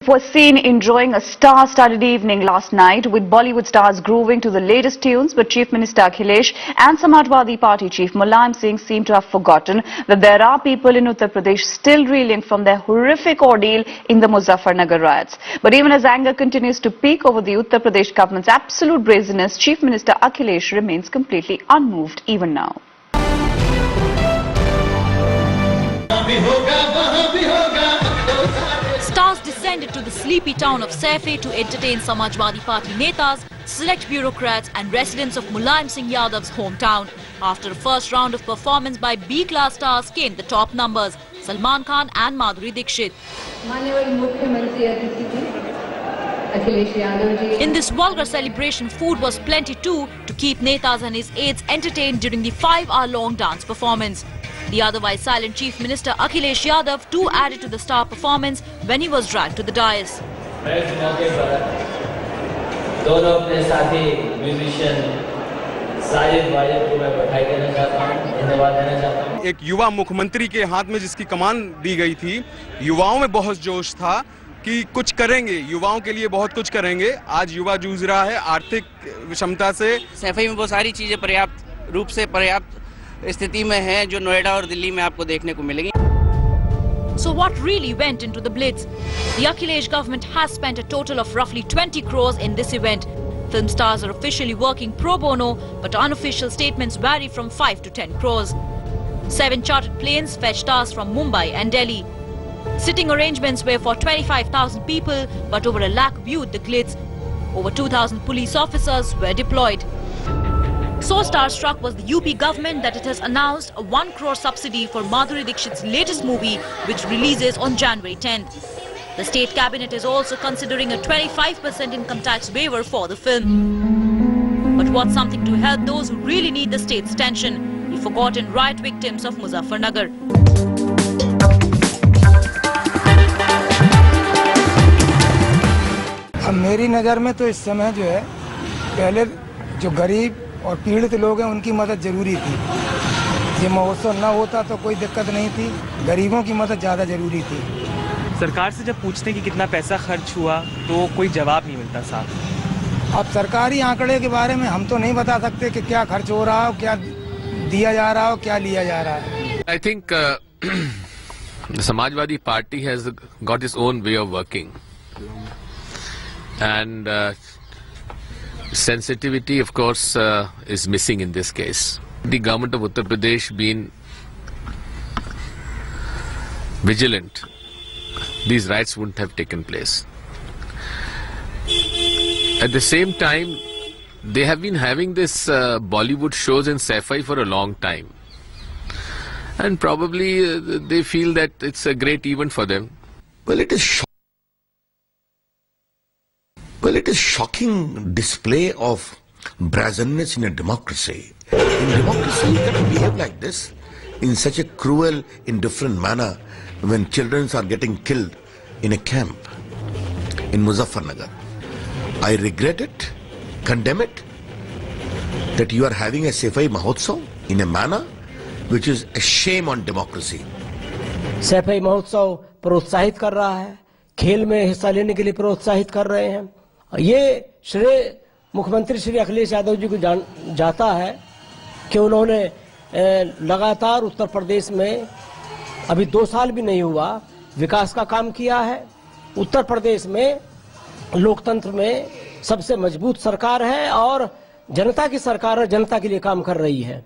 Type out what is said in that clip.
Was seen enjoying a star-studded evening last night with Bollywood stars grooving to the latest tunes, but Chief Minister Akhilesh and Samajwadi Party Chief Mulayam Singh seem to have forgotten that there are people in Uttar Pradesh still reeling from their horrific ordeal in the Muzaffarnagar riots. But even as anger continues to peak over the Uttar Pradesh government's absolute brazenness, Chief Minister Akhilesh remains completely unmoved even now. Stars descended to the sleepy town of Saifai to entertain Samajwadi Party netas, select bureaucrats and residents of Mulayam Singh Yadav's hometown. After a first round of performance by B-class stars came the top numbers, Salman Khan and Madhuri Dixit. In this vulgar celebration, food was plenty too to keep netas and his aides entertained during the 5-hour-long dance performance. The otherwise silent Chief Minister Akhilesh Yadav too added to the star performance when he was dragged to the dais. एक युवा मुख्यमंत्री के हाथ में जिसकी कमान दी गई थी, युवाओं में बहुत जोश था कि कुछ करेंगे, युवाओं के लिए बहुत कुछ करेंगे। आज युवा जूझ रहा है आर्थिक विषमता से। सैफई में बहुत सारी चीजें पर्याप्त रूप से पर्याप्त स्थिति में है जो नोएडा और दिल्ली में आपको देखने को मिलेगी। So what really went into the blitz? The Akhilesh government has spent a total of roughly 20 crores in this event. Film stars are officially working pro bono, but unofficial statements vary from 5 to 10 crores. 7 chartered planes fetched stars from Mumbai and Delhi. Sitting arrangements were for 25,000 people, but over a lakh viewed the glitz. Over 2,000 police officers were deployed. So star-struck was the UP government that it has announced a 1 crore subsidy for Madhuri Dixit's latest movie, which releases on January 10th. The state cabinet is also considering a 25% income tax waiver for the film. But what's something to help those who really need the state's attention? The forgotten riot victims of Muzaffarnagar. अब मेरी नज़र में तो इस समय जो है, पहले जो गरीब और पीड़ित लोग हैं उनकी मदद जरूरी थी। ये महोत्सव न होता तो कोई दिक्कत नहीं थी, गरीबों की मदद ज़्यादा जरूरी थी। सरकार से जब पूछते हैं कि कितना पैसा खर्च हुआ तो कोई जवाब नहीं मिलता साहब। अब सरकारी आंकड़े के बारे में हम तो नहीं बता सकते कि क्या खर्च हो रहा हो, क्या दिया जा रहा हो, क्या लिया जा रहा है। I think the Samajwadi Party has got its own way of working, and sensitivity, of course, is missing in this case. The government of Uttar Pradesh been vigilant, these riots wouldn't have taken place. At the same time, they have been having this Bollywood shows in Saifai for a long time, and probably they feel that it's a great event for them. Well, it is shocking display of brazenness in a democracy. In democracy, you cannot behave like this in such a cruel, indifferent manner when children are getting killed in a camp in Muzaffarnagar. I regret it, condemn it, that you are having a Saifai Mahotsav in a manner which is a shame on democracy. Saifai महोत्सव प्रोत्साहित कर रहा है, खेल में हिस्सा लेने के लिए प्रोत्साहित कर रहे हैं। ये श्रेय मुख्यमंत्री श्री अखिलेश यादव जी को जाता है कि उन्होंने लगातार उत्तर प्रदेश में अभी 2 साल भी नहीं हुआ विकास का काम किया है। उत्तर प्रदेश में लोकतंत्र में सबसे मजबूत सरकार है और जनता की सरकार है, जनता के लिए काम कर रही है।